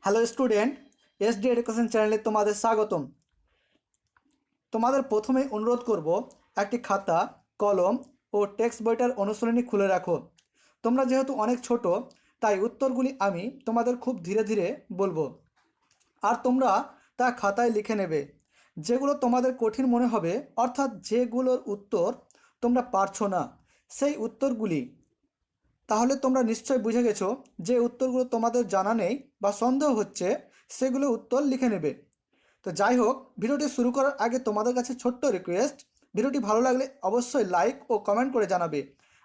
Hello student, SD education চ্যানেলে তোমাদের স্বাগতম। তোমাদের প্রথমেই অনুরোধ করব একটি খাতা, কলম ও টেক্সট বইটার অনুশীলনী খুলে রাখো। তোমরা যেহেতু অনেক ছোট, তাই উত্তরগুলি আমি তোমাদের খুব ধীরে ধীরে বলবো, আর তোমরা তা খাতায় লিখে নেবে। যেগুলো তোমাদের কঠিন মনে হবে, অর্থাৎ যেগুলোর উত্তর তোমরা পারছো না, সেই উত্তরগুলি তাহলে তোমরা নিশ্চয় বুঝে গেছো যে উত্তরগুলো তোমাদের জানা নেই বা সন্দেহ হচ্ছে, সেগুলো উত্তর লিখে নেবে। তো যাই হোক, ভিডিওটি শুরু করার আগে তোমাদের কাছে ছোট্ট রিকোয়েস্ট, ভিডিওটি ভালো লাগলে অবশ্যই লাইক ও কমেন্ট করে জানাবে,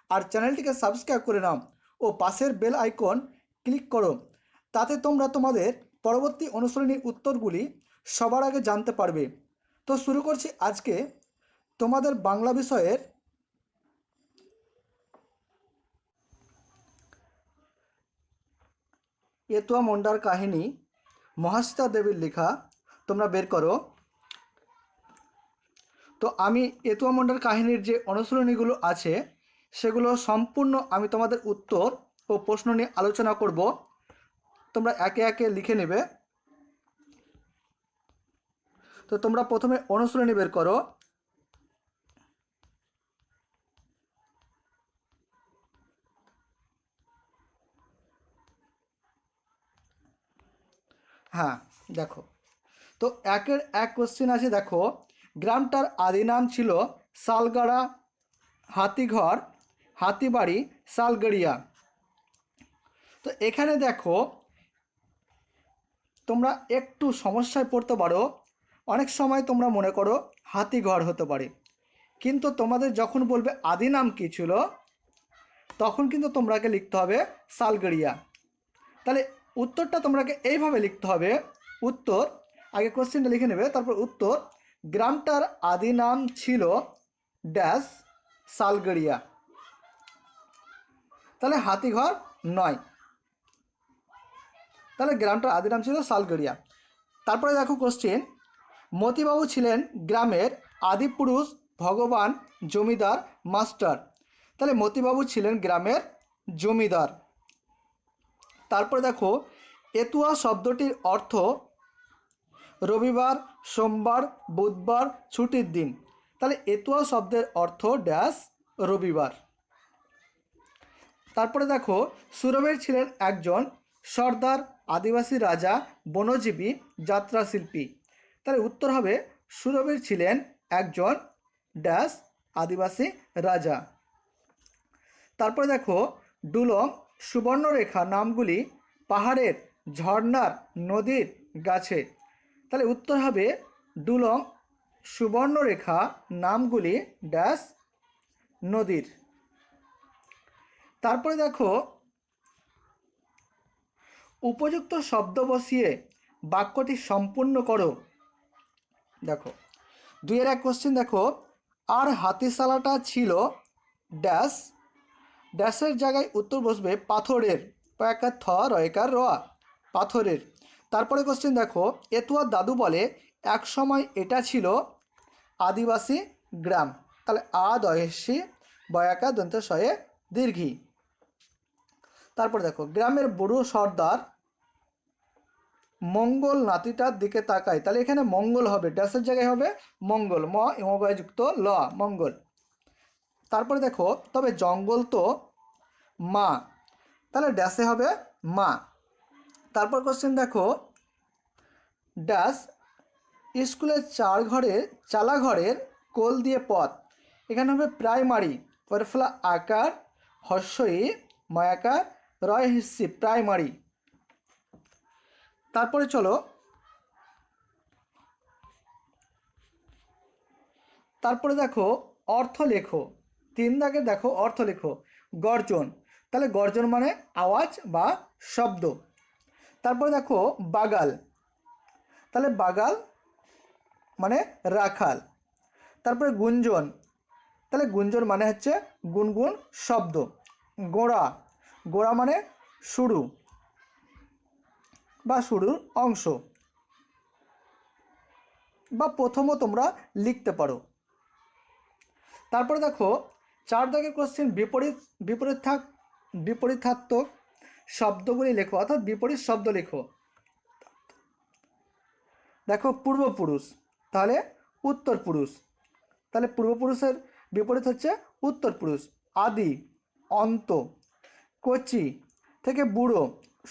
আর চ্যানেলটিকে সাবস্ক্রাইব করে নাও ও পাশের বেল আইকন ক্লিক করো। তাতে তোমরা তোমাদের পরবর্তী অনুশীলনীর উত্তরগুলি সবার আগে জানতে পারবে। তো শুরু করছি আজকে তোমাদের বাংলা বিষয়ের এতুয়া মুন্ডার কাহিনী, মহাশ্বেতা দেবীর লেখা। তোমরা বের করো। তো আমি এতুয়া মুন্ডার কাহিনীর যে অনুশীলনীগুলো আছে, সেগুলো সম্পূর্ণ আমি তোমাদের উত্তর ও প্রশ্ন নিয়ে আলোচনা করব। তোমরা একে একে লিখে নেবে। তো তোমরা প্রথমে অনুশীলনী বের করো। হ্যাঁ, দেখো, তো একের এক কোশ্চেন আছে। দেখো, গ্রামটার আদি নাম ছিল শালগাড়া, হাতিঘর, হাতিবাড়ি, শালগড়িয়া। তো এখানে দেখো, তোমরা একটু সমস্যায় পড়তে পারো। অনেক সময় তোমরা মনে করো হাতিঘর হতে পারে, কিন্তু তোমাদের যখন বলবে আদি নাম কী ছিল, তখন কিন্তু তোমরাকে লিখতে হবে শালগড়িয়া। তাহলে উত্তরটা তোমরাকে এইভাবে লিখতে হবে। উত্তর, আগে কোশ্চেনটা লিখে নেবে, তারপর উত্তর, গ্রামটার আদি নাম ছিল ড্যাশ, শালগড়িয়া। তাহলে হাতিঘর নয়, তাহলে গ্রামটার আদি নাম ছিল শালগড়িয়া। তারপরে দেখো কোশ্চেন, মতিবাবু ছিলেন গ্রামের আদি পুরুষ, ভগবান, জমিদার, মাস্টার। তাহলে মতিবাবু ছিলেন গ্রামের জমিদার। তারপরে দেখো, এতুয়া শব্দটির অর্থ রবিবার, সোমবার, বুধবার, ছুটির দিন। তাহলে এতুয়া শব্দের অর্থ ড্যাশ, রবিবার। তারপরে দেখো, সুরবীর ছিলেন একজন সর্দার, আদিবাসী রাজা, বনজীবী, যাত্রাশিল্পী। তাহলে উত্তর হবে সুরবীর ছিলেন একজন ড্যাশ, আদিবাসী রাজা। তারপরে দেখো, ডুলং, সুবর্ণরেখা নামগুলি পাহাড়ের, ঝর্ণার, নদীর, গাছে। তাহলে উত্তর হবে ডুলং, সুবর্ণরেখা নামগুলি ড্যাশ, নদীর। তারপরে দেখো, উপযুক্ত শব্দ বসিয়ে বাক্যটি সম্পূর্ণ করো। দেখো, দুইয়ের এক কোশ্চেন দেখো, আর হাতিশালাটা ছিল ড্যাশ, ড্যাশের জায়গায় উত্তর বসবে পাথরের, পয়াকার থ, রয়কার র, পাথরের। তারপরে কোশ্চেন দেখো, এতুয়ার দাদু বলে এক সময় এটা ছিল আদিবাসী গ্রাম। তাহলে আ দয়সী, বয়াকার দন্ত শয়ে দীর্ঘী। তারপর দেখো, গ্রামের বুড়ো সর্দার মঙ্গল নাতিটার দিকে তাকায়। তাহলে এখানে মঙ্গল হবে, ড্যাশের জায়গায় হবে মঙ্গল, ম যুক্ত ল, মঙ্গল। তারপরে দেখো, তবে জঙ্গল তো মা, তাহলে ড্যাশে হবে মা। তারপর কোশ্চেন দেখো, ড্যাশ স্কুলের চালাঘরের কোল দিয়ে পথ। এখানে হবে প্রাইমারি, পরফলা আকার, হস্যই, ময়াকার, রয় হিসি, প্রাইমারি। তারপরে চলো, তারপরে দেখো অর্থ লেখো। তিন দাগে দেখো অর্থ লেখো। গর্জন, তাহলে গর্জন মানে আওয়াজ বা শব্দ। তারপরে দেখো বাগাল, তাহলে বাগাল মানে রাখাল। তারপরে গুঞ্জন, তাহলে গুঞ্জন মানে হচ্ছে গুনগুন শব্দ। গোড়া, গোড়া মানে শুরু বা শুরুর অংশ বা প্রথমও তোমরা লিখতে পারো। তারপরে দেখো, চার দাগের কোশ্চেন, বিপরীতাত্মক শব্দগুলি লেখো, অর্থাৎ বিপরীত শব্দ লেখো। দেখো পূর্বপুরুষ, তাহলে উত্তরপুরুষ। তাহলে পূর্বপুরুষের বিপরীত হচ্ছে উত্তরপুরুষ। আদি, অন্ত। কচি থেকে বুড়ো,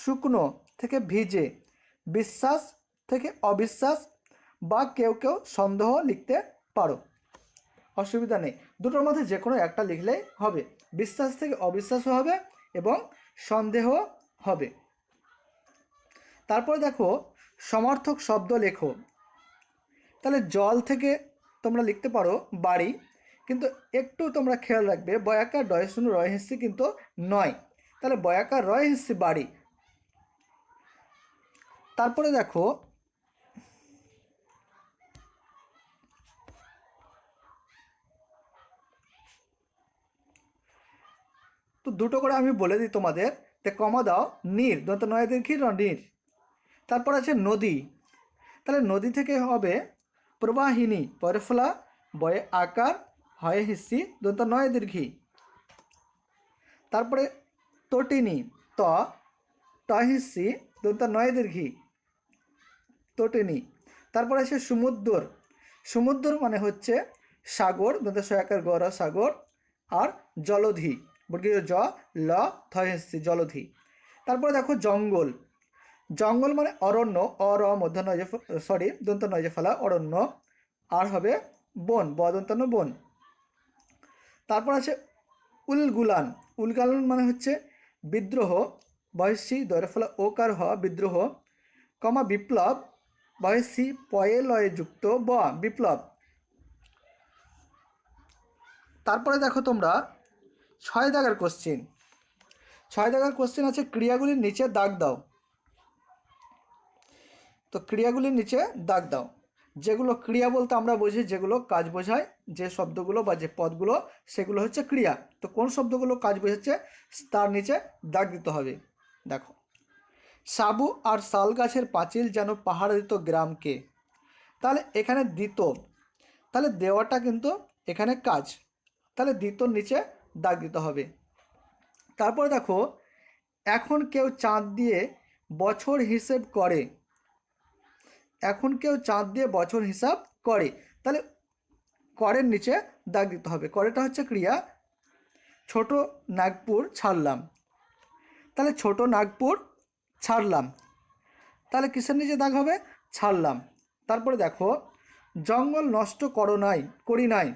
শুকনো থেকে ভিজে, বিশ্বাস থেকে অবিশ্বাস, বা কেউ কেউ সন্দেহ লিখতে পারো, অসুবিধা নেই। দুটোর মধ্যে যে কোনো একটা লিখলেই হবে। বিশ্বাস থেকে অবিশ্বাসও হবে এবং সন্দেহ হবে। তারপরে দেখো সমর্থক শব্দ লেখো। তাহলে জল থেকে তোমরা লিখতে পারো বাড়ি, কিন্তু একটু তোমরা খেয়াল রাখবে বয়াকার ডয় শূন্য রয় হিস্যি কিন্তু নয়। তাহলে বয়াকার রয় হিস্যি বাড়ি। তারপরে দেখো তো দুটো করে আমি বলে দিই তোমাদের, তে কমা দাও। নীর, দন্ত নয় দীর্ঘির নীর। তারপর আছে নদী। তাহলে নদী থেকে হবে প্রবাহিনী, পরফলা, বয়ে আকার, হয় হিস্সি, দন্ত নয় দীর্ঘি। তারপরে তটিনী, ত ট হিস্সি, দন্ত নয় দীর্ঘি, তটিনী। তারপরে আছে সমুদ্র। সমুদ্র মানে হচ্ছে সাগর, দন্ত সয়াকার গর সাগর। আর জলধি, বর্গীয় জ ল থ হিস্সি, জলধি। তারপরে দেখো জঙ্গল। জঙ্গল মানে অরণ্য, অর মধ্য নয়, সরি দন্ত নয় যে ফেলা, অরণ্য। আর হবে বন, বদন্তন্য বন। তারপর আছে উলগুলান। উলগুলান মানে হচ্ছে বিদ্রোহ, বয়সী দয়রফলা ওকার হ, বিদ্রোহ, কমা বিপ্লব, বয়সী পয়ে লয়ে যুক্ত ব, বিপ্লব। তারপরে দেখো তোমরা 6 দাগের কোশ্চেন। 6 দাগের কোশ্চেন আছে ক্রিয়াগুলির নিচে দাগ দাও। তো ক্রিয়াগুলির নিচে দাগ দাও। যেগুলো ক্রিয়া বলতে আমরা বুঝি যেগুলো কাজ বোঝায়, যে শব্দগুলো বা যে পদগুলো, সেগুলো হচ্ছে ক্রিয়া। তো কোন শব্দগুলো কাজ বোঝাচ্ছে তার নিচে দাগ দিতে হবে। দেখো সাবু আর শাল গাছের পাঁচিল যেন পাহাড় দিত গ্রামকে। তাহলে এখানে দিত, তাহলে দেওয়াটা কিন্তু এখানে কাজ, তাহলে দিতর নিচে দাগ দিতে হবে। তারপরে দেখো এখন কেউ চাঁদ দিয়ে বছর হিসেব করে। এখন কেউ চাঁদ দিয়ে বছর হিসাব করে, তাহলে করের নিচে দাগ দিতে হবে। করেটা হচ্ছে ক্রিয়া। ছোট নাগপুর ছাড়লাম, তাহলে ছোট নাগপুর ছাড়লাম, তাহলে কিসের নিচে দাগ হবে? ছাড়লাম। তারপরে দেখো জঙ্গল নষ্ট করি নাই,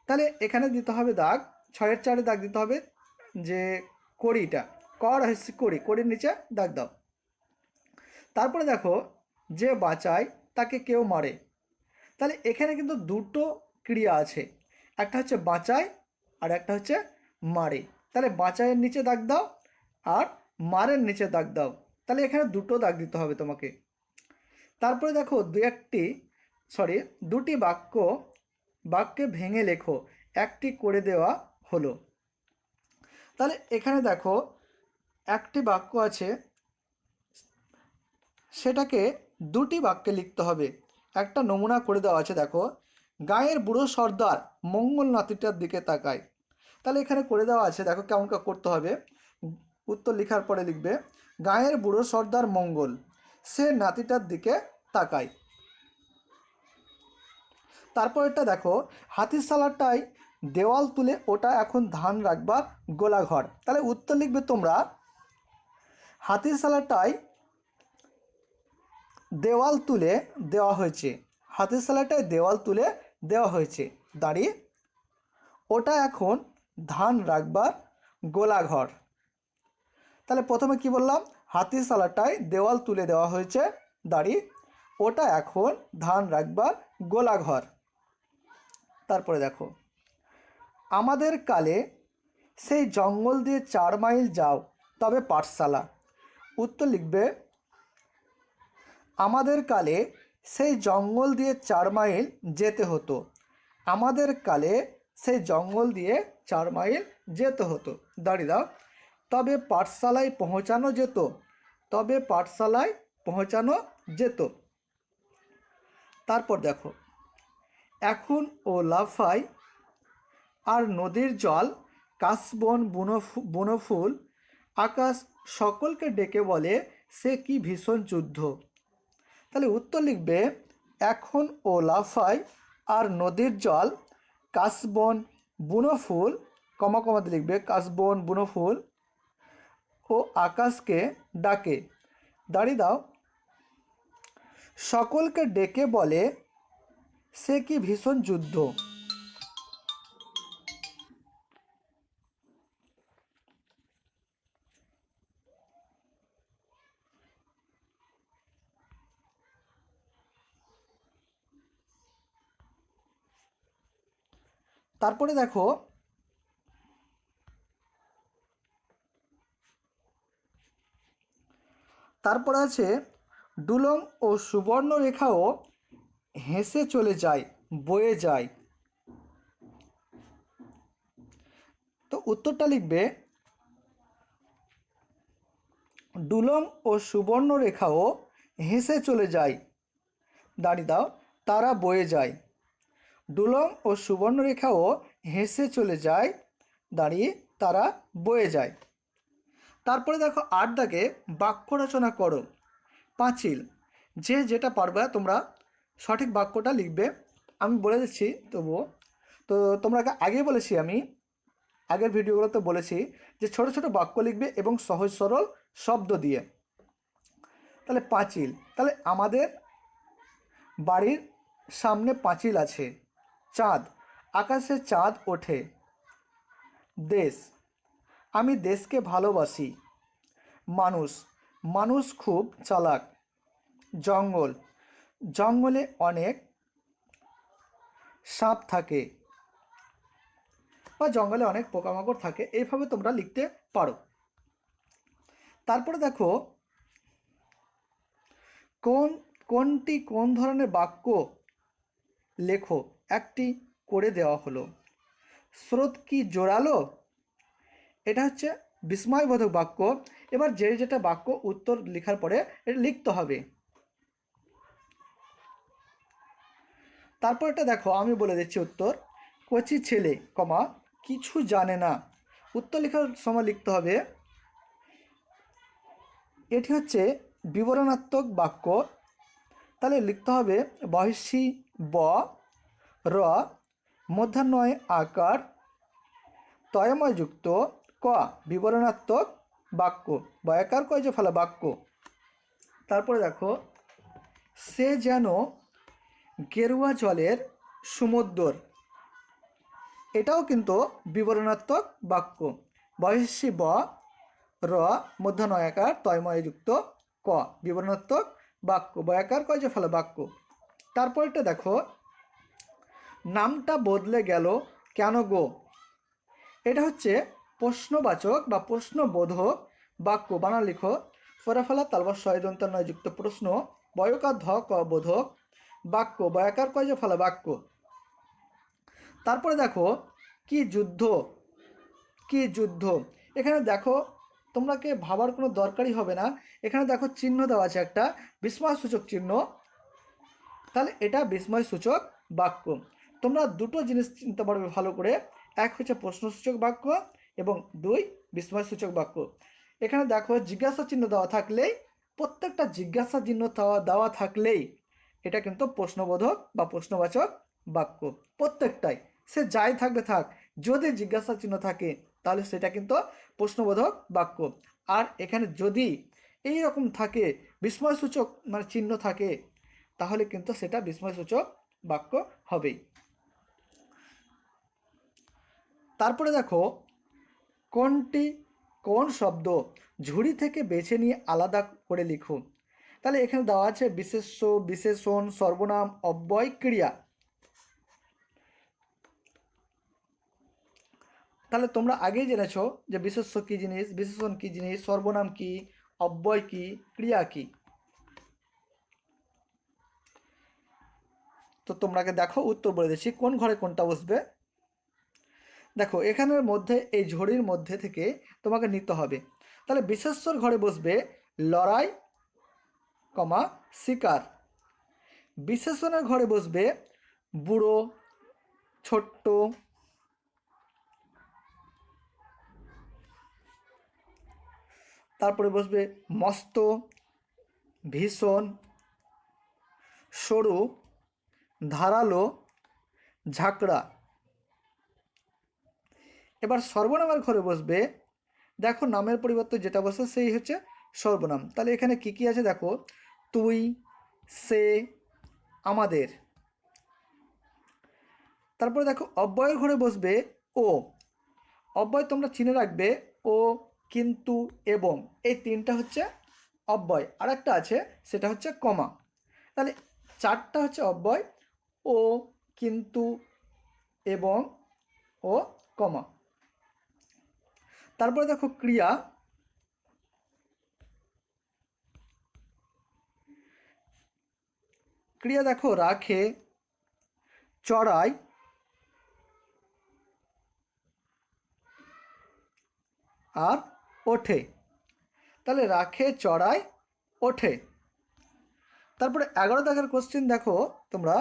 তাহলে এখানে দিতে হবে দাগ, 6-এর 4-এ দাগ দিতে হবে যে করিটা, কর হচ্ছে করি, করির নিচে দাগ দাও। তারপরে দেখো যে বাঁচায় তাকে কেউ মারে। তাহলে এখানে কিন্তু দুটো ক্রিয়া আছে, একটা হচ্ছে বাঁচায় আর একটা হচ্ছে মারে। তাহলে বাঁচায়ের নিচে দাগ দাও আর মারের নিচে দাগ দাও, তাহলে এখানে দুটো দাগ দিতে হবে তোমাকে। তারপরে দেখো দুটি বাক্যে ভেঙে লেখো, একটি করে দেওয়া হলো। তাহলে এখানে দেখো একটি বাক্য আছে, সেটাকে দুটি বাক্যে লিখতে হবে। একটা নমুনা করে দেওয়া আছে, দেখো গাঁয়ের বুড়ো সর্দার মঙ্গল নাতিটার দিকে তাকায়। তাহলে এখানে করে দেওয়া আছে, দেখো কেমন করতে হবে। উত্তর লেখার পরে লিখবে গাঁয়ের বুড়ো সর্দার মঙ্গল, সে নাতিটার দিকে তাকায়। তারপর এটা দেখো হাতির সালাটাই দেওয়াল তুলে ওটা এখন ধান রাখবার গোলাঘর। তাহলে উত্তর লিখবে তোমরা হাতির সালাটাই দেওয়াল তুলে দেওয়া হয়েছে, হাতের সালাটায় দেওয়াল তুলে দেওয়া হয়েছে দাঁড়িয়ে, ওটা এখন ধান রাখবার গোলাঘর। তাহলে প্রথমে কি বললাম? হাতির সালাটায় দেওয়াল তুলে দেওয়া হয়েছে দাঁড়িয়ে, ওটা এখন ধান রাখবার গোলাঘর। তারপরে দেখো আমাদের কালে সেই জঙ্গল দিয়ে 4 মাইল যাও তবে পাঠশালা। উত্তর লিখবে আমাদের কালে সেই জঙ্গল দিয়ে 4 মাইল যেতে হতো। আমাদের কালে সেই জঙ্গল দিয়ে 4 মাইল যেতে হতো, দাঁড়িয়ে দাও। তবে পাঠশালায় পৌঁছানো যেত, তবে পাঠশালায় পৌঁছানো যেত। তারপর দেখো এখন ও লাফাই আর নদীর জল, কাশবন বনফুল, আকাশ সকলকে ডেকে বলে সে কি ভীষণ যুদ্ধ। তাহলে উত্তর লিখবে এখন ও লাফায় আর নদীর জল কাশবন বুনো ফুল কমা কমাতে লিখবে কাশবন বুনো ফুল ও আকাশকে ডাকে। দাঁড়িয়ে দাও। সকলকে ডেকে বলে সে কি ভীষণ যুদ্ধ। তারপরে দেখো তারপর আছে ডুলং ও সুবর্ণ রেখাও হেসে চলে যায় বয়ে যায়। তো উত্তরটা লিখবে ডুলং ও সুবর্ণ রেখাও হেসে চলে যায়। দাঁড়িয়ে দাও তারা বয়ে যায়। ডুলং ও সুবর্ণ রেখাও হেসে চলে যায় দাঁড়িয়ে তারা বয়ে যায়। তারপরে দেখো 8 দাগে বাক্য রচনা করো। পাঁচিল, যে যেটা পারবে তোমরা সঠিক বাক্যটা লিখবে। আমি বলে দিচ্ছি তবুও। তো তোমরা আগেই বলেছি, আমি আগের ভিডিওগুলোতে বলেছি যে ছোট ছোট বাক্য লিখবে এবং সহজ সরল শব্দ দিয়ে। তাহলে পাঁচিল, তাহলে আমাদের বাড়ির সামনে পাঁচিল আছে। চাঁদ, আকাশে চাঁদ ওঠে। দেশ, আমি দেশকে ভালোবাসি। মানুষ, মানুষ খুব চালাক। জঙ্গল, জঙ্গলে অনেক সাপ থাকে বা জঙ্গলে অনেক পোকামাকড় থাকে। এইভাবে তোমরা লিখতে পারো। তারপরে দেখো কোনটি কোন ধরনের বাক্য লেখো একটি করে দেওয়া হলো। স্রোত কি জোরালো, এটা হচ্ছে বিস্ময়বোধক বাক্য। এবার যে যেটা বাক্য উত্তর লেখার পরে এটা লিখতে হবে। তারপর এটা দেখো আমি বলে দিচ্ছি উত্তর। কচি ছেলে কমা কিছু জানে না। উত্তর লেখার সময় লিখতে হবে এটি হচ্ছে বিবরণাত্মক বাক্য। তাহলে লিখতে হবে বহিষ্যী ব র মধ্যাহ্নয় আকার তয়ময় যুক্ত ক বিবরণাত্মক বাক্য বয়াকার কয় যে ফলা বাক্য। তারপরে দেখো সে যেন গেরুয়া জলের সমুদ্র, এটাও কিন্তু বিবরণাত্মক বাক্য। বহিষ্যী ব র মধ্যাহ্নয়াকার তয়ময়যুক্ত ক বিবরণাত্মক বাক্য বয়াকার কয় যে ফলা বাক্য। তারপরটা দেখো নামটা বদলে গেল কেন গো, এটা হচ্ছে প্রশ্নবাচক বা প্রশ্নবোধক বাক্য। বানা লিখো ফলাফলা তালবা শয়দন্তান্নয় যুক্ত প্রশ্ন বয়কার ধ ক বোধক বাক্য বয়াকার কয় যে ফলা বাক্য। তারপরে দেখো কি যুদ্ধ, কি যুদ্ধ, এখানে দেখো তোমরাকে ভাবার কোনো দরকারই হবে না। এখানে দেখো চিহ্ন দেওয়া আছে একটা বিস্ময়সূচক চিহ্ন, তাহলে এটা বিস্ময়সূচক বাক্য। তোমরা দুটো জিনিস চিনতে পারবে ভালো করে, এক হচ্ছে প্রশ্নসূচক বাক্য এবং 2 বিস্ময়সূচক বাক্য। এখানে দেখো জিজ্ঞাসা চিহ্ন দেওয়া থাকলেই, প্রত্যেকটা জিজ্ঞাসা চিহ্ন দেওয়া থাকলেই এটা কিন্তু প্রশ্নবোধক বা প্রশ্নবাচক বাক্য প্রত্যেকটাই। সে যাই থাকবে থাক, যদি জিজ্ঞাসা চিহ্ন থাকে তাহলে সেটা কিন্তু প্রশ্নবোধক বাক্য। আর এখানে যদি এই রকম থাকে বিস্ময়সূচক মানে চিহ্ন থাকে তাহলে কিন্তু সেটা বিস্ময়সূচক বাক্য হবেই। তারপরে দেখো কোনটি কোন শব্দ ঝুড়ি থেকে বেছে নিয়ে আলাদা করে লিখুন। তাহলে এখানে দেওয়া আছে বিশেষ্য, বিশেষণ, সর্বনাম, অব্যয়, ক্রিয়া। তাহলে তোমরা আগেই জেনেছো যে বিশেষ্য কী জিনিস, বিশেষণ কী জিনিস, সর্বনাম কী, অব্যয় কী, ক্রিয়া কী। তো তোমরাকে দেখো উত্তর বলে দিচ্ছি কোন ঘরে কোনটা বসবে। দেখো এখানের মধ্যে এই ঝুড়ির মধ্যে থেকে তোমাকে নিতে হবে। তাহলে বিশেষ্যর ঘরে বসবে লড়াই কমা শিকার। বিশেষণের ঘরে বসবে বুড়ো, ছোট্ট। তারপরে বসবে মস্ত, ভীষণ, সরু, ধারালো, ঝাঁকড়া। এবার সর্বনামের ঘরে বসবে, দেখো নামের পরিবর্তে যেটা বসে সেই হচ্ছে সর্বনাম। তাহলে এখানে কি কি আছে দেখো, তুই, সে, আমাদের। তারপরে দেখো অব্যয়ের ঘরে বসবে ও। অব্যয় তোমরা চিনে রাখবে, ও, কিন্তু, এবং, এই তিনটা হচ্ছে অব্যয়। আর একটা আছে সেটা হচ্ছে কমা। তাহলে চারটা হচ্ছে অব্যয়, ও, কিন্তু, এবং, ও, কমা। তারপরে দেখো ক্রিয়া। ক্রিয়া দেখো রাখে, চড়ায়, আর ওঠে। তাহলে রাখে, চড়ায়, ওঠে। তারপরে 11 দাগের কোশ্চেন দেখো তোমরা,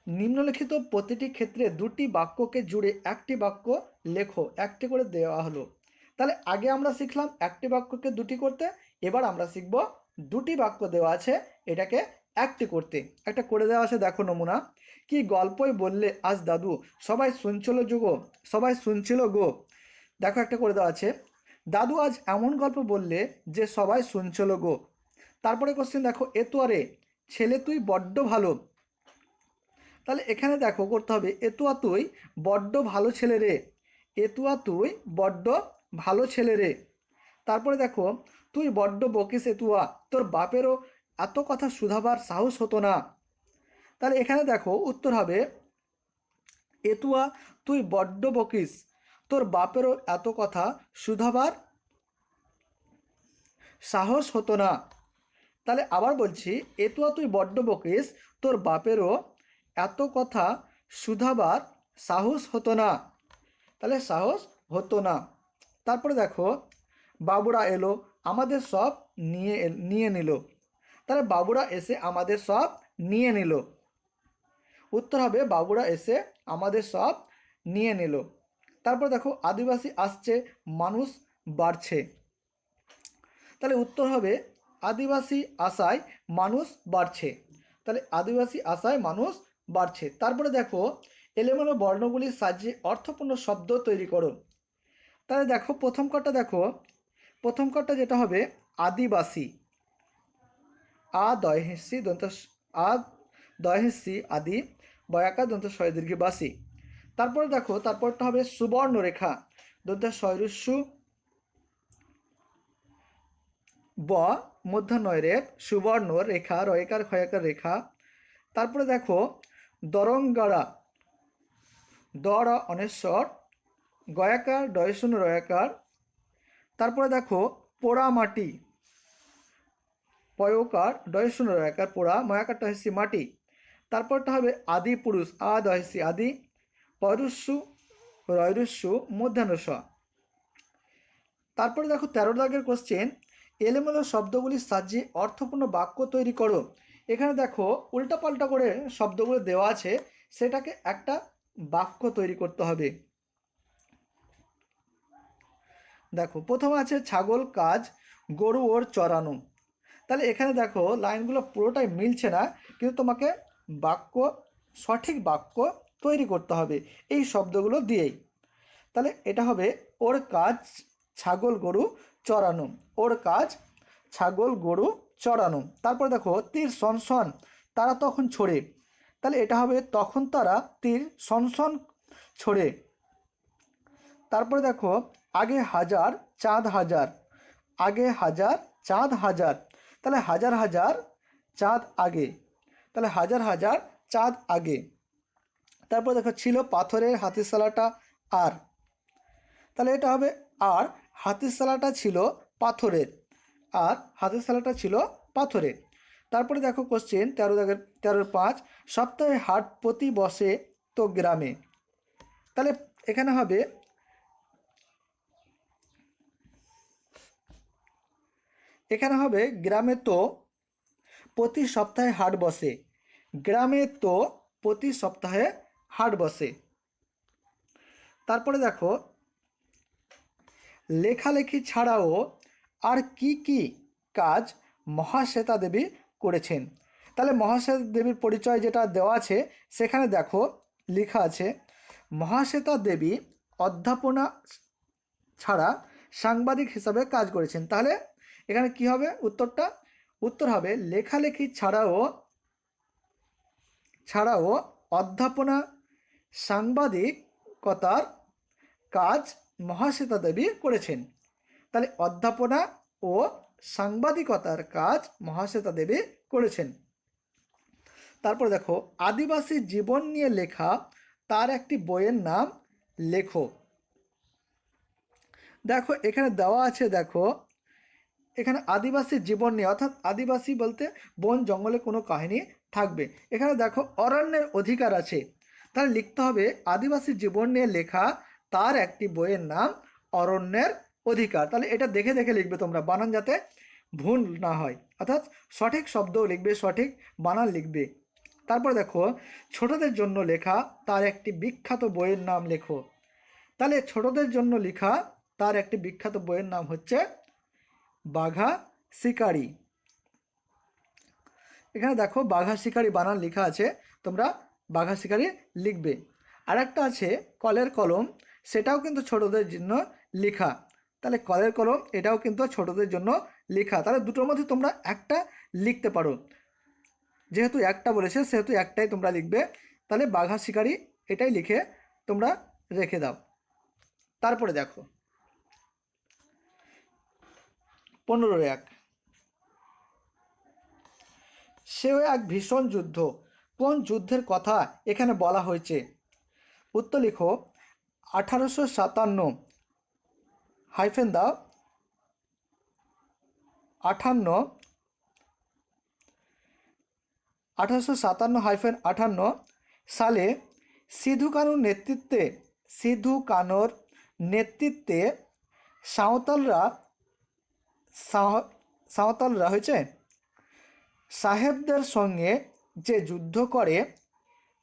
নিম্নলিখিত প্রতিটি ক্ষেত্রে দুটি বাক্যকে জুড়ে একটি বাক্য লেখো, একটি করে দেওয়া হলো। তাহলে আগে আমরা শিখলাম একটি বাক্যকে দুটি করতে, এবার আমরা শিখব দুটি বাক্য দেওয়া আছে এটাকে একটি করতে। একটা করে দেওয়া আছে দেখো নমুনা, কি গল্পই বললে আজ দাদু, সবাই শুনছিল গো, সবাই শুনছিল গো। দেখো একটা করে দেওয়া আছে, দাদু আজ এমন গল্প বললে যে সবাই শুনছিল গো। তারপরে কোশ্চেন দেখো, এতুয়ারে ছেলে তুই বড্ড ভালো। তাহলে এখানে দেখো করতে হবে, এতুয়া তুই বড্ড ভালো ছেলে রে, এতুয়া তুই বড্ড ভালো ছেলে রে। তারপরে দেখো, তুই বড্ড বকিস এতুয়া, তোর বাপেরও এত কথা শুধাবার সাহস হতো না। তাহলে এখানে দেখো উত্তর হবে, এতুয়া তুই বড্ড বকিস, তোর বাপেরও এত কথা শুধাবার সাহস হতো না। তাহলে আবার বলছি, এতুয়া তুই বড্ড বকিস, তোর বাপেরও এত কথা শুধাবার সাহস হতো না। তাহলে সাহস হতো না। তারপরে দেখো, বাবুরা এলো আমাদের সব নিয়ে নিল। তাহলে বাবুরা এসে আমাদের সব নিয়ে নিল। উত্তর হবে বাবুরা এসে আমাদের সব নিয়ে নিল। তারপর দেখো, আদিবাসী আসছে মানুষ বাড়ছে। তাহলে উত্তর হবে আদিবাসী আশায় মানুষ বাড়ছে। তাহলে আদিবাসী আশায় মানুষ বাড়ছে। তারপরে দেখো, এলোমেলো বর্ণগুলির সাহায্যে অর্থপূর্ণ শব্দ তৈরি করো। তাহলে দেখো প্রথম কটা দেখো, প্রথম কটা যেটা হবে আদিবাসী, আ দয় হিসি দন্ত, আ দয় হিসি আদি, বয়াকার দন্ত শয় দীর্ঘে বাসী। তারপরে দেখো তারপরটা হবে সুবর্ণরেখা, দন্ত শয়রুস্যু ব মধ্যাহ্নয় রেখ, সুবর্ণ রেখা, রয়কার ক্ষয়কার রেখা। তারপরে দেখো দরঙ্গাড়া, দর অনেশ্বর, গয়াকার ডয়শূন্য রয়াকার। তারপরে দেখো পোড়ামাটি, পয়কার ডয়শূন্য রয়াকার পোড়া, ময়াকারটা হচ্ছে মাটি। তারপরটা হবে আদি পুরুষ, আ দয়সি আদি, পয়রুস্যু রয়রুস্যু মধ্যাহ্নস। তারপরে দেখো 13 দাগের কোশ্চেন, এলোমেলো শব্দগুলির সাহায্যে অর্থপূর্ণ বাক্য তৈরি করো। এখানে দেখো উল্টাপাল্টা করে শব্দগুলো দেওয়া আছে, সেটাকে একটা বাক্য তৈরি করতে হবে। দেখো প্রথমে আছে ছাগল কাজ, গরু ওর চড়ানো। তাহলে এখানে দেখো লাইনগুলো পুরোটাই মিলছে না, কিন্তু তোমাকে বাক্য, সঠিক বাক্য তৈরি করতে হবে এই শব্দগুলো দিয়েই। তাহলে এটা হবে ওর কাজ ছাগল গরু চড়ানো, ওর কাজ ছাগল গরু চড়ানো। তারপরে দেখো তীর সনসন তারা তখন ছোড়ে। তাহলে এটা হবে তখন তারা তীর সনসন ছোড়ে। তারপরে দেখো আগে হাজার চাঁদ হাজার, আগে হাজার চাঁদ হাজার। তাহলে হাজার হাজার চাঁদ আগে, তাহলে হাজার হাজার চাঁদ আগে। তারপর দেখো ছিল পাথরের হাতিশালাটা আর, তাহলে এটা হবে আর হাতিশালাটা ছিল পাথরের, আর হাতিশালাটা ছিল পাথরের। তারপরে দেখো কোশ্চেন 13-5, সপ্তাহে হাট প্রতি বসে তো গ্রামে। তাহলে এখানে হবে, এখানে হবে গ্রামে তো প্রতি সপ্তাহে হাট বসে, গ্রামে তো প্রতি সপ্তাহে হাট বসে। তারপরে দেখো লেখালেখি ছাড়াও আর কি কি কাজ মহাশ্বেতা দেবী করেছেন। তাহলে মহাশ্বেতা দেবীর পরিচয় যেটা দেওয়া আছে সেখানে দেখো লেখা আছে মহাশ্বেতা দেবী অধ্যাপনা ছাড়া সাংবাদিক হিসাবে কাজ করেছেন। তাহলে এখানে কি হবে উত্তরটা? উত্তর হবে লেখালেখি ছাড়াও অধ্যাপনা সাংবাদিকতার কাজ মহাশ্বেতা দেবী করেছেন। তাহলে অধ্যাপনা ও সাংবাদিকতার কাজ মহাশ্বেতা দেবী করেছেন। তারপর দেখো আদিবাসী জীবন নিয়ে লেখা তার একটি বইয়ের নাম লেখো। দেখো এখানে দেওয়া আছে, দেখো এখানে আদিবাসী জীবন নিয়ে, অর্থাৎ আদিবাসী বলতে বন জঙ্গলে কোনো কাহিনী থাকবে। এখানে দেখো অরণ্যের অধিকার আছে, তাহলে লিখতে হবে আদিবাসী জীবন নিয়ে লেখা তার একটি বইয়ের নাম অরণ্যের অধিকার। তাহলে এটা দেখে দেখে লিখবে তোমরা, বানান যাতে ভুল না হয়, অর্থাৎ সঠিক শব্দ লিখবে, সঠিক বানান লিখবে। তারপর দেখো ছোটদের জন্য লেখা তার একটি বিখ্যাত বইয়ের নাম লেখো। তাহলে ছোটদের জন্য লেখা তার একটি বিখ্যাত বইয়ের নাম হচ্ছে বাঘা শিকারি। এখানে দেখো বাঘা শিকারি বানান লেখা আছে, তোমরা বাঘা শিকারি লিখবে। আর একটা আছে কলের কলম, সেটাও কিন্তু ছোটদের জন্য লেখা। তাহলে কলের কলম এটাও কিন্তু ছোটদের জন্য লেখা। তাহলে দুটোর মধ্যে তোমরা একটা লিখতে পারো, যেহেতু একটা বলেছে সেহেতু একটাই তোমরা লিখবে। তাহলে বাঘা শিকারি এটাই লিখে তোমরা রেখে দাও। তারপরে দেখো 15-1 সেও এক ভীষণ যুদ্ধ, কোন যুদ্ধের কথা এখানে বলা হয়েছে? উত্তর লিখো 1857 হাইফেন দাও 1857 সালে সিধু কানুর নেতৃত্বে সাঁওতালরা হয়েছে সাহেবদের সঙ্গে যে যুদ্ধ করে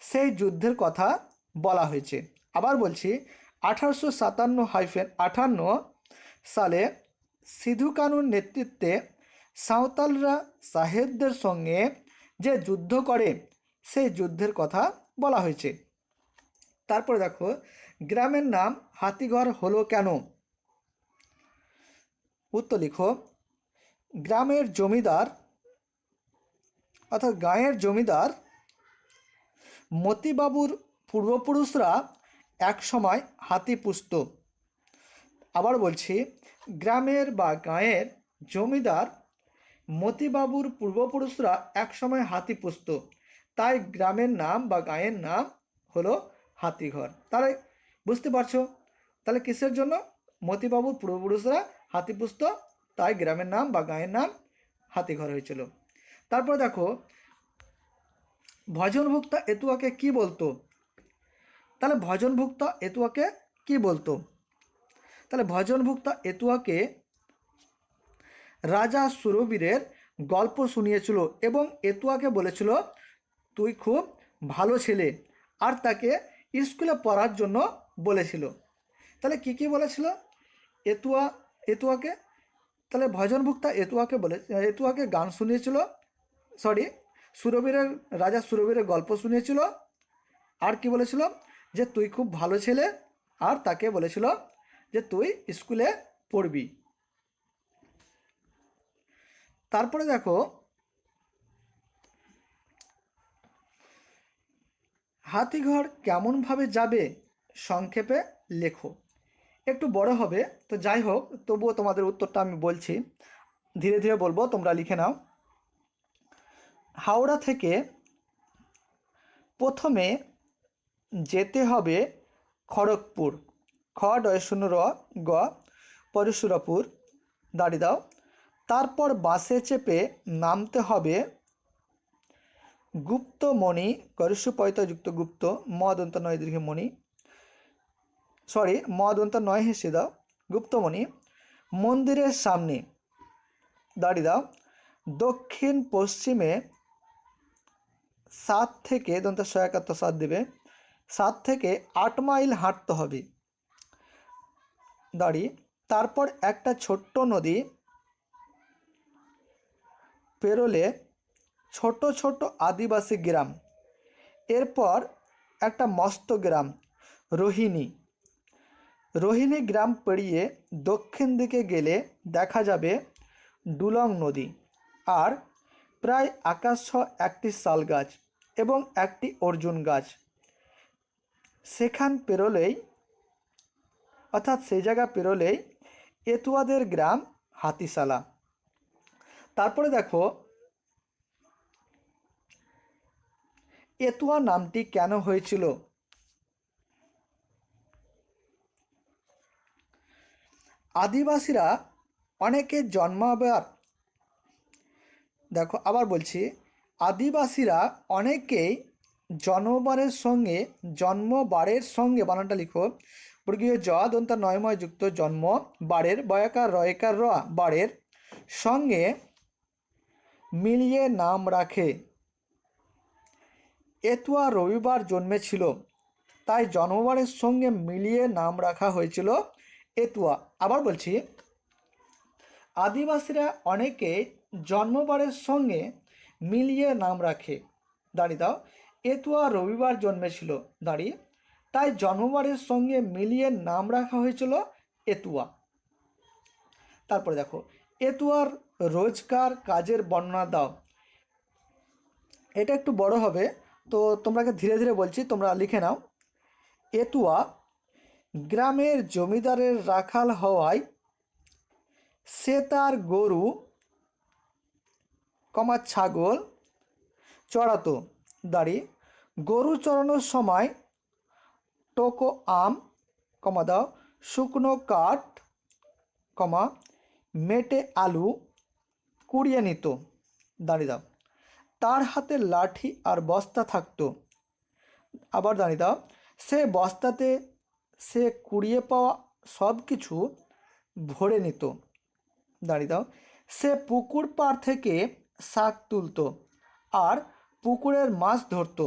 সেই যুদ্ধের কথা বলা হয়েছে। আবার বলছি 1857 সালে সিধু কানুর নেতৃত্বে সাঁওতালরা সাহেবদের সঙ্গে যে যুদ্ধ করে সেই যুদ্ধের কথা বলা হয়েছে। তারপরে দেখো গ্রামের নাম হাতিঘর হলো কেন? উত্তর লিখো গ্রামের জমিদার অর্থাৎ গাঁয়ের জমিদার মতিবাবুর পূর্বপুরুষরা একসময় হাতি পুষত। আবার বলছি গ্রামের বা গাঁয়ের জমিদার মতিবাবুর পূর্বপুরুষরা একসময় হাতি পুষত, তাই গ্রামের নাম বা গাঁয়ের নাম হলো হাতিঘর। তাহলে বুঝতে পারছো, তাহলে কিসের জন্য? মতিবাবুর পূর্বপুরুষরা হাতি পুষত, তাই গ্রামের নাম বা গাঁয়ের নাম হাতিঘর হয়েছিল। তারপর দেখো ভজনভুক্তা এতুয়াকে কি বলতো? তাহলে ভজনভুক্তা এতুয়াকে কি বলতো? তাহলে ভজনভুক্তা এতুয়াকে রাজা সুরবীরের গল্প শুনিয়েছিল এবং এতুয়াকে বলেছিল তুই খুব ভালো ছেলে, আর তাকে স্কুলে পড়ার জন্য বলেছিল। তাহলে কি কি বলেছিল এতুয়াকে? তাহলে ভজনভুক্তা এতুয়াকে গান শুনিয়েছিল, রাজা সুরবীরের গল্প শুনিয়েছিল, আর কি বলেছিল যে তুই খুব ভালো ছেলে, আর তাকে বলেছিল যে তুই স্কুলে পড়বি। তারপরে দেখো হাতিঘর কেমনভাবে যাবে সংক্ষেপে লেখো। একটু বড় হবে তো যাই হোক, তবুও তোমাদের উত্তরটা আমি বলছি, ধীরে ধীরে বলবো, তোমরা লিখে নাও। হাওড়া থেকে প্রথমে যেতে হবে খড়গপুর, খ ডয় শূন্য র গ পরশুরাপুর, দাঁড়ি দাও। তারপর বাসে চেপে নামতে হবে গুপ্তমণি, গরিষ্ঠ পয়তা যুক্ত গুপ্ত, মদন্ত নয় দীর্ঘ মণি, মদন্ত নয় হেসে দাও, গুপ্তমণি মন্দিরের সামনে, দাঁড়ি দাও। দক্ষিণ পশ্চিমে 7 থেকে দন্ত 7 দেবে, 7 থেকে 8 মাইল হাঁটতে হবে, দাঁড়ি। তারপর একটা ছোট্ট নদী পেরোলে ছোট ছোট আদিবাসী গ্রাম। এরপর একটা মস্ত গ্রাম রোহিণী। রোহিণী গ্রাম পেরিয়ে দক্ষিণ দিকে গেলে দেখা যাবে ডুলং নদী আর প্রায় আকাশছোঁয়া একটি শাল গাছ এবং একটি অর্জুন গাছ। সেখান পেরোলেই অর্থাৎ সেই জায়গা পেরোলেই এতুয়াদের গ্রাম হাতিশালা। তারপরে দেখো এতুয়া নামটি কেন হয়েছিল। আদিবাসীরা অনেকে জন্মাবার দেখো আবার বলছি, আদিবাসীরা অনেকেই জন্মবারের সঙ্গে বানানটা লিখো, বর্গীয় জ দন্তা নয়ময় যুক্ত জন্ম বারের বয়াকার রয়কার র বারের সঙ্গে মিলিয়ে নাম রাখে। এতুয়া রবিবার জন্মেছিল, তাই জন্মবারের সঙ্গে মিলিয়ে নাম রাখা হয়েছিল এতুয়া। আবার বলছি, আদিবাসীরা অনেকে জন্মবারের সঙ্গে মিলিয়ে নাম রাখে। দাঁড়িয়ে দাও, এতুয়া রবিবার জন্মেছিল দাঁড়িয়ে, তাই জন্মবারের সঙ্গে মিলিয়ে নাম রাখা হয়েছিল এতুয়া। তারপরে দেখো এতুয়ার রোজকার কাজের বর্ণনা দাও। এটা একটু বড় হবে, তো তোমরাকে ধীরে ধীরে বলছি, তোমরা লিখে নাও। এতুয়া গ্রামের জমিদারের রাখাল হওয়ায় সে তার গরু ছাগল চড়াতো। দাঁড়িয়ে গরু চড়ানোর সময় টোকো আম দাও, শুকনো কাঠ মেটে আলু কুড়িয়ে নিত। দাঁড়িয়ে দাও, তার হাতে লাঠি আর বস্তা থাকতো। আবার দাঁড়িয়ে দাও, সে বস্তাতে সে কুড়িয়ে পাওয়া সব কিছু ভরে নিত। দাঁড়িয়ে দাও, সে পুকুর পাড় থেকে শাক তুলত আর পুকুরের মাছ ধরত।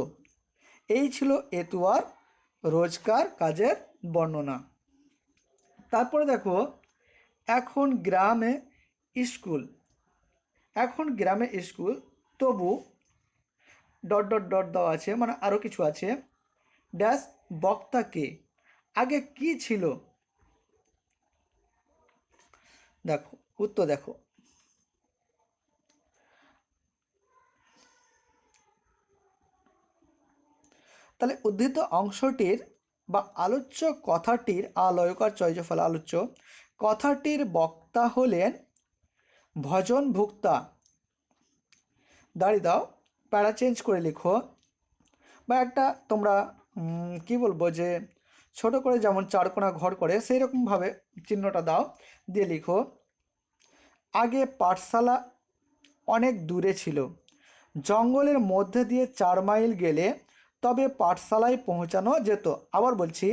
এই ছিল এতুয়ার রোজকার কাজের বর্ণনা। তারপরে দেখো এখন গ্রামে স্কুল, তবু ডট ডট ডট দেওয়া আছে, মানে আরও কিছু আছে। ড্যাশ বক্তা কে, আগে কি ছিল। দেখো উত্তর দেখো, তাহলে উদ্ধৃত অংশটির বা আলোচ্য কথাটির আলয়কার চয়জফল আলোচ্য কথাটির বক্তা হলেন ভজন ভুক্তা। দাঁড়িয়ে দাও, প্যারা চেঞ্জ করে লিখো, বা একটা তোমরা কি বলবো যে ছোট করে যেমন চারকোনা ঘর করে সেই রকমভাবে চিহ্নটা দাও, দিয়ে লিখো আগে পাঠশালা অনেক দূরে ছিল, জঙ্গলের মধ্যে দিয়ে 4 মাইল গেলে তবে পাঠশালায় পৌঁছানো যেত। আবার বলছি,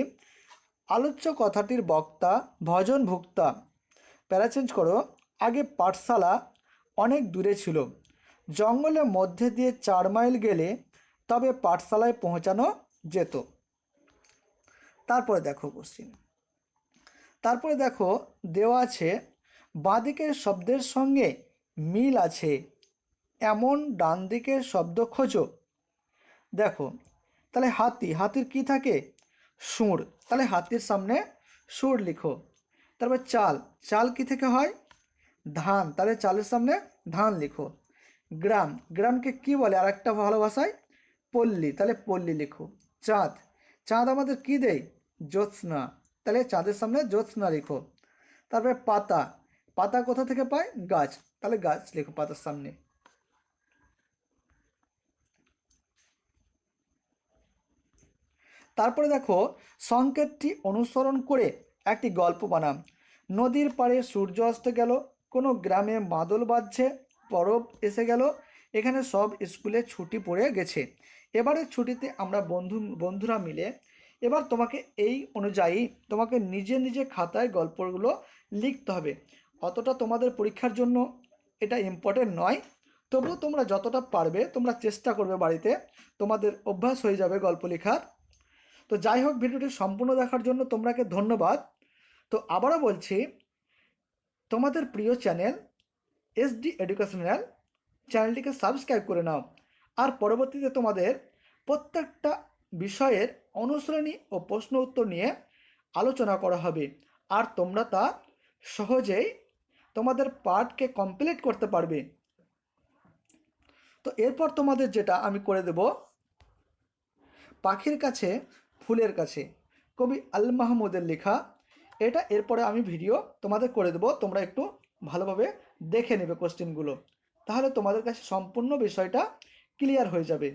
আলোচ্য কথাটির বক্তা ভজন ভুক্তা, প্যারা চেঞ্জ করো, আগে পাঠশালা অনেক দূরে ছিল, জঙ্গলের মধ্যে দিয়ে 4 মাইল গেলে তবে পাঠশালায় পৌঁছানো যেত। তারপরে দেখো কোশ্চিন, তারপরে দেখো দেওয়া আছে বাঁদিকের শব্দের সঙ্গে মিল আছে এমন ডান দিকের শব্দ খোঁজো। দেখো তাহলে হাতির কি থাকে, সুর, তাহলে হাতির সামনে সুর লিখো। তারপর চাল কি থেকে হয়, ধান, তাহলে চালের সামনে ধান লিখো। গ্রামকে কি বলে আর একটা ভালো ভাষায়, পল্লী, তাহলে পল্লী লিখো। চাঁদ আমাদের কি দেয়, জ্যোৎস্না, তাহলে চাঁদের সামনে জ্যোৎস্না লিখো। তারপরে পাতা কোথা থেকে পায়, গাছ, তাহলে গাছ লিখো পাতার সামনে। তারপরে দেখো সংকেতটি অনুসরণ করে একটি গল্প বানাম। নদীর পাড়ে সূর্য অস্ত গেল, কোনো গ্রামে মাদল বাজছে, পরব এসে গেল, এখানে সব স্কুলে ছুটি পড়ে গেছে। এবারের ছুটিতে আমরা বন্ধুরা মিলে, এবার তোমাকে এই অনুযায়ী তোমাকে নিজে খাতায় গল্পগুলো লিখতে হবে। অতটা তোমাদের পরীক্ষার জন্য এটা ইম্পর্টেন্ট নয়, তবু তোমরা যতটা পারবে তোমরা চেষ্টা করবে বাড়িতে, তোমাদের অভ্যাস হয়ে যাবে গল্প লেখার। তো যাই হোক, ভিডিওটি সম্পূর্ণ দেখার জন্য তোমাকে ধন্যবাদ। তো আবারও বলছি, তোমাদের প্রিয় চ্যানেল SD এডুকেশনাল চ্যানেলটিকে সাবস্ক্রাইব করে নাও। আর পরবর্তীতে তোমাদের প্রত্যেকটা বিষয়ের অনুশীলনী ও প্রশ্ন উত্তর নিয়ে আলোচনা করা হবে, আর তোমরা তা সহজেই তোমাদের পাঠকে কমপ্লিট করতে পারবে। তো এরপর তোমাদের যেটা আমি করে দেব, পাখির কাছে ফুলের কাছে, কবি আল মাহমুদের লেখা। এটা এরপরে আমি ভিডিও তোমাদের করে দেব, তোমরা একটু ভালোভাবে দেখে নেবে কোশ্চেনগুলো, তাহলে তোমাদের কাছে সম্পূর্ণ বিষয়টা ক্লিয়ার হয়ে যাবে।